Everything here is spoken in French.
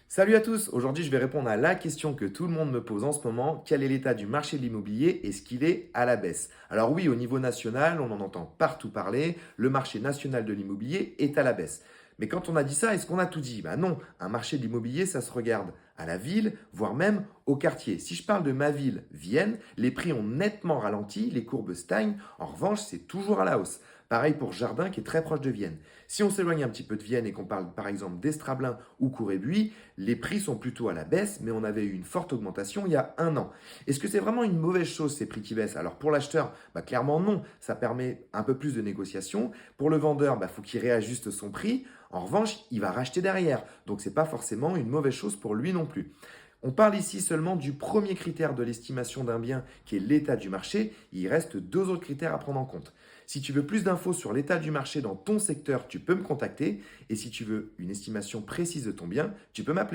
Salut à tous, aujourd'hui je vais répondre à la question que tout le monde me pose en ce moment, quel est l'état du marché de l'immobilier? Est-ce qu'il est à la baisse? Alors oui, au niveau national, on en entend partout parler, le marché national de l'immobilier est à la baisse. Mais quand on a dit ça, est-ce qu'on a tout dit? Ben non, un marché de l'immobilier, ça se regarde à la ville, voire même au quartier. Si je parle de ma ville, Vienne, les prix ont nettement ralenti, les courbes stagnent, en revanche c'est toujours à la hausse. Pareil pour Jardin qui est très proche de Vienne. Si on s'éloigne un petit peu de Vienne et qu'on parle par exemple d'Estrablin ou Courrébuis, les prix sont plutôt à la baisse, mais on avait eu une forte augmentation il y a un an. Est-ce que c'est vraiment une mauvaise chose ces prix qui baissent? Alors pour l'acheteur, clairement non, ça permet un peu plus de négociation. Pour le vendeur, faut qu'il réajuste son prix. En revanche, il va racheter derrière, donc c'est pas forcément une mauvaise chose pour lui non plus. On parle ici seulement du premier critère de l'estimation d'un bien qui est l'état du marché. Il reste deux autres critères à prendre en compte. Si tu veux plus d'infos sur l'état du marché dans ton secteur, tu peux me contacter. Et si tu veux une estimation précise de ton bien, tu peux m'appeler.